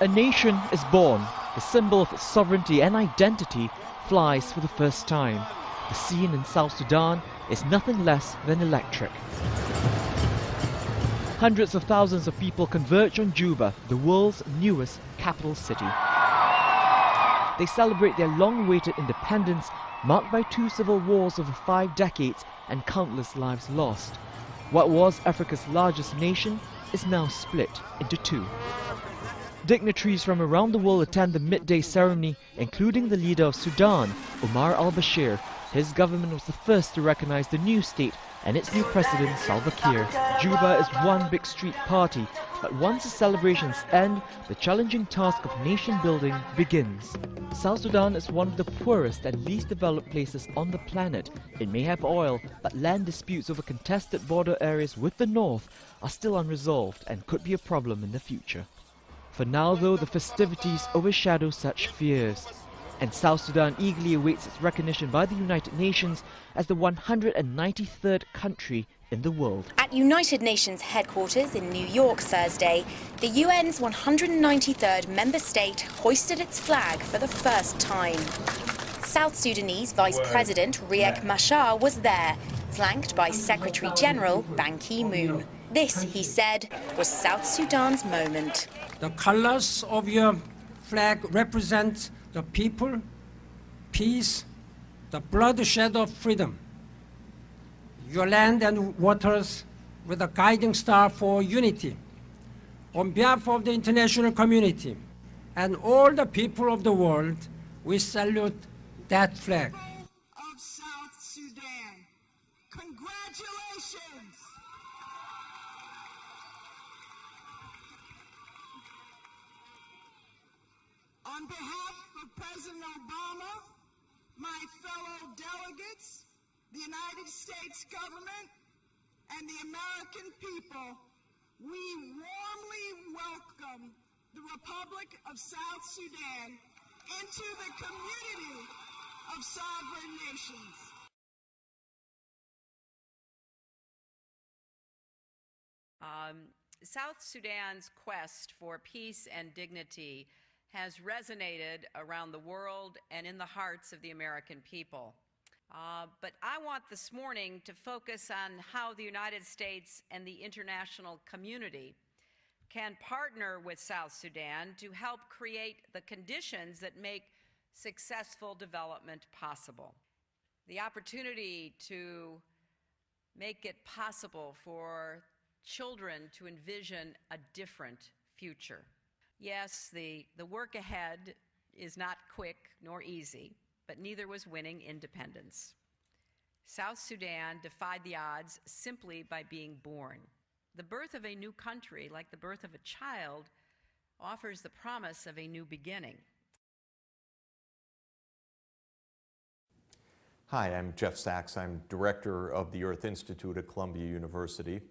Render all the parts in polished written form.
A nation is born. The symbol of its sovereignty and identity flies for the first time. The scene in South Sudan is nothing less than electric. Hundreds of thousands of people converge on Juba, the world's newest capital city. They celebrate their long-awaited independence, marked by 2 civil wars over 5 decades and countless lives lost. What was Africa's largest nation is now split into 2. Dignitaries from around the world attend the midday ceremony, including the leader of Sudan, Omar al-Bashir. His government was the first to recognize the new state and its new president, Salva Kiir. Juba is one big street party, but once the celebrations end, the challenging task of nation building begins. South Sudan is one of the poorest and least developed places on the planet. It may have oil, but land disputes over contested border areas with the north are still unresolved and could be a problem in the future. For now, though, the festivities overshadow such fears, and South Sudan eagerly awaits its recognition by the United Nations as the 193rd country in the world. At United Nations headquarters in New York Thursday, the UN's 193rd member state hoisted its flag for the first time. South Sudanese Vice President Riek Machar was there, flanked by Secretary General Ban Ki-moon. This, he said, was South Sudan's moment. The colors of your flag represent the people, peace, the bloodshed of freedom. Your land and waters with a guiding star for unity. On behalf of the international community and all the people of the world, we salute that flag. Of South Sudan. Congratulations! On behalf of President Obama, my fellow delegates, the United States government, and the American people, we warmly welcome the Republic of South Sudan into the community of sovereign nations. South Sudan's quest for peace and dignity has resonated around the world and in the hearts of the American people. But I want this morning to focus on how the United States and the international community can partner with South Sudan to help create the conditions that make successful development possible. The opportunity to make it possible for children to envision a different future. Yes, the work ahead is not quick nor easy, but neither was winning independence. South Sudan defied the odds simply by being born. The birth of a new country, like the birth of a child, offers the promise of a new beginning. Hi, I'm Jeff Sachs. I'm director of the Earth Institute at Columbia University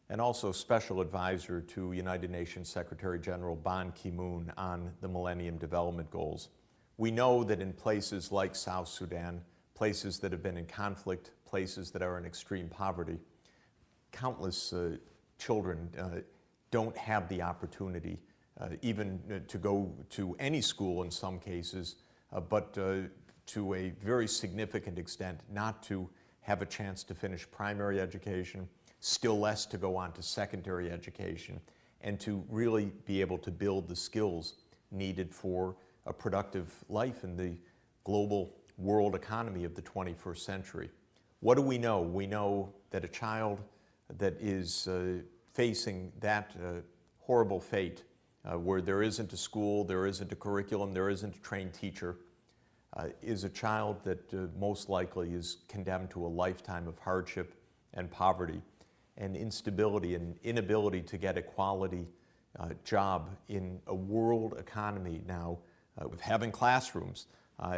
and also special advisor to United Nations Secretary General Ban Ki-moon on the Millennium Development Goals. We know that in places like South Sudan, places that have been in conflict, places that are in extreme poverty, countless children don't have the opportunity even to go to any school in some cases, but to a very significant extent not to have a chance to finish primary education, still less to go on to secondary education, and to really be able to build the skills needed for a productive life in the global world economy of the 21st century. What do we know? We know that a child that is facing that horrible fate, where there isn't a school, there isn't a curriculum, there isn't a trained teacher, is a child that most likely is condemned to a lifetime of hardship and poverty and instability and inability to get a quality job in a world economy now with having classrooms,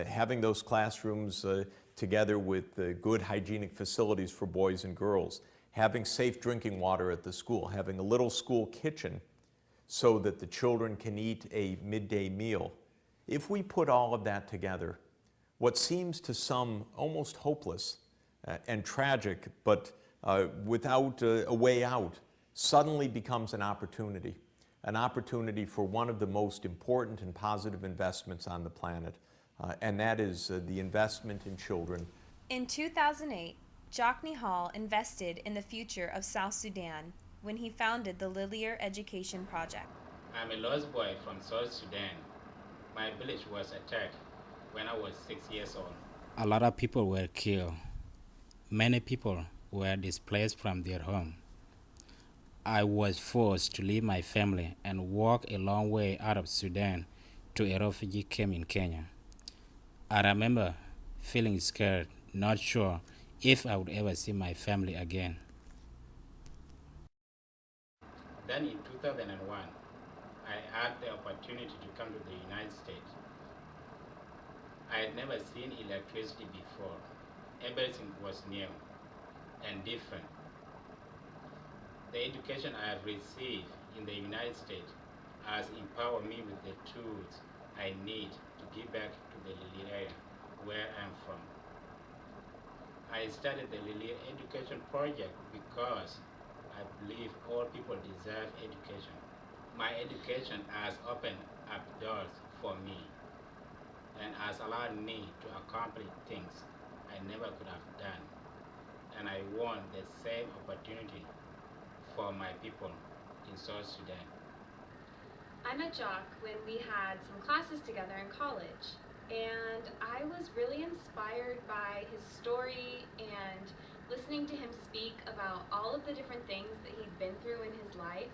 having those classrooms together with good hygienic facilities for boys and girls, having safe drinking water at the school, having a little school kitchen so that the children can eat a midday meal. If we put all of that together, what seems to some almost hopeless and tragic, but without a way out, suddenly becomes an opportunity an opportunity for one of the most important and positive investments on the planet, and that is the investment in children. In 2008, Jockney Hall invested in the future of South Sudan when he founded the Liliir Education Project. I'm a lost boy from South Sudan. My village was attacked when I was 6 years old. A lot of people were killed. Many people were displaced from their home. I was forced to leave my family and walk a long way out of Sudan to a refugee camp in Kenya. I remember feeling scared, not sure if I would ever see my family again. Then in 2001, I had the opportunity to come to the United States. I had never seen electricity before. Everything was new and different. The education I have received in the United States has empowered me with the tools I need to give back to the Liliir area where I'm from. I started the Liliir Education Project because I believe all people deserve education. My education has opened up doors for me and has allowed me to accomplish things I never could have done. And I want the same opportunity for my people in South Sudan. I met Jock when we had some classes together in college, and I was really inspired by his story and listening to him speak about all of the different things that he'd been through in his life.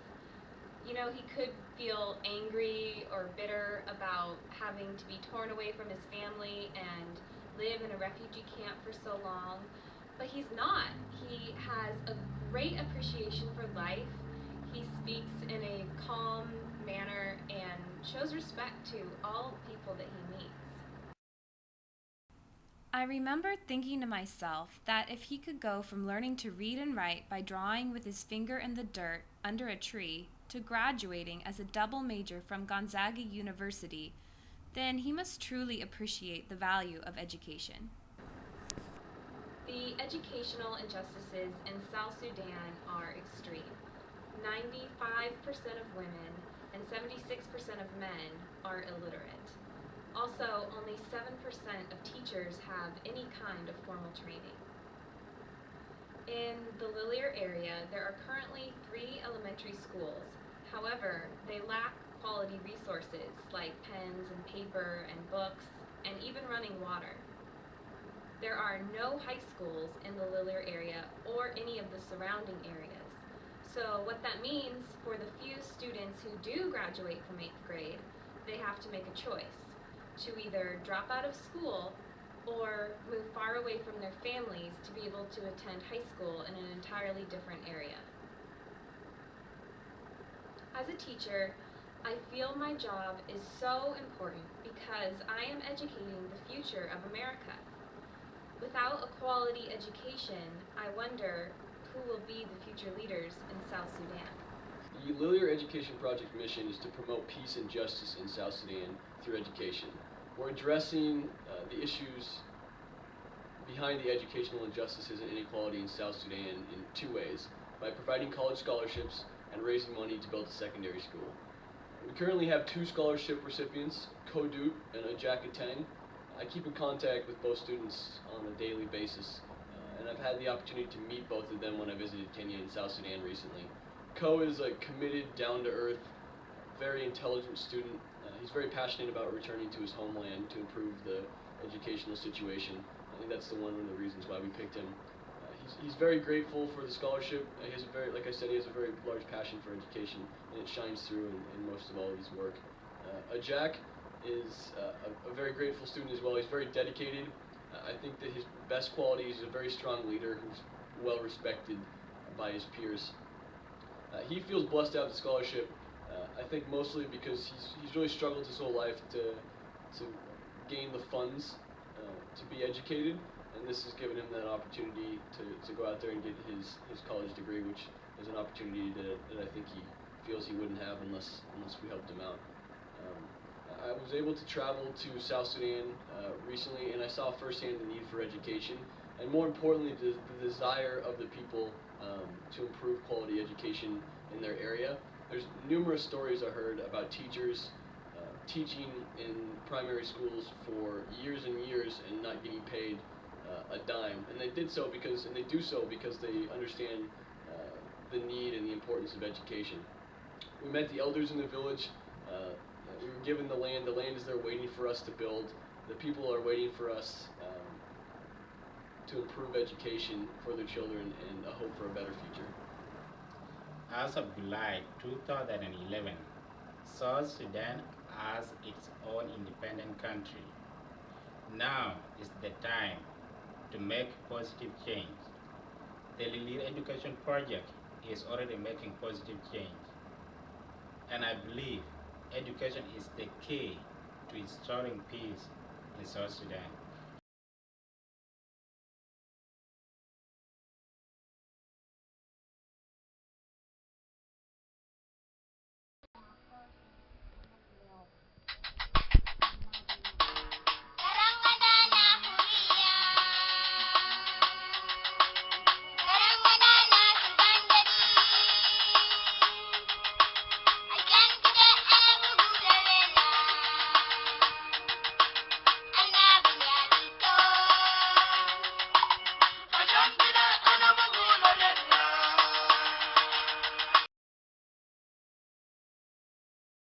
You know, he could feel angry or bitter about having to be torn away from his family and live in a refugee camp for so long, but he's not. He has a great appreciation for life. He speaks in a calm manner and shows respect to all people that he meets. I remember thinking to myself that if he could go from learning to read and write by drawing with his finger in the dirt under a tree to graduating as a double major from Gonzaga University, then he must truly appreciate the value of education. The educational injustices in South Sudan are extreme. 95% of women and 76% of men are illiterate. Also, only 7% of teachers have any kind of formal training. In the Liliir area, there are currently 3 elementary schools. However, they lack quality resources like pens and paper and books and even running water. There are no high schools in the Liliir area or any of the surrounding areas. So what that means for the few students who do graduate from 8th grade, they have to make a choice to either drop out of school or move far away from their families to be able to attend high school in an entirely different area. As a teacher, I feel my job is so important because I am educating the future of America. Without a quality education, I wonder who will be the future leaders in South Sudan. The Liliir Education Project mission is to promote peace and justice in South Sudan through education. We're addressing the issues behind the educational injustices and inequality in South Sudan in 2 ways: by providing college scholarships and raising money to build a secondary school. We currently have 2 scholarship recipients, Kodut and Ajaka Tang. I keep in contact with both students on a daily basis, and I've had the opportunity to meet both of them when I visited Kenya and South Sudan recently. Ko is a committed, down-to-earth, very intelligent student. He's very passionate about returning to his homeland to improve the educational situation. I think that's one of the reasons why we picked him. He's very grateful for the scholarship. He has a very, like I said, he has a very large passion for education, and it shines through in most of all of his work. Ajak is a very grateful student as well. He's very dedicated. I think that his best quality is a very strong leader who's well respected by his peers. He feels blessed to have the scholarship. I think mostly because he's really struggled his whole life to gain the funds to be educated, and this has given him that opportunity to go out there and get his college degree, which is an opportunity that I think he feels he wouldn't have unless we helped him out. I was able to travel to South Sudan recently, and I saw firsthand the need for education, and more importantly, the desire of the people to improve quality education in their area. There's numerous stories I heard about teachers teaching in primary schools for years and years and not getting paid a dime, and they do so because they understand the need and the importance of education. We met the elders in the village. We were given the land. The land is there waiting for us to build. The people are waiting for us to improve education for their children and a hope for a better future. As of July 2011, South Sudan has its own independent country. Now is the time to make positive change. The Liliir Education Project is already making positive change. And I believe education is the key to restoring peace in South Sudan.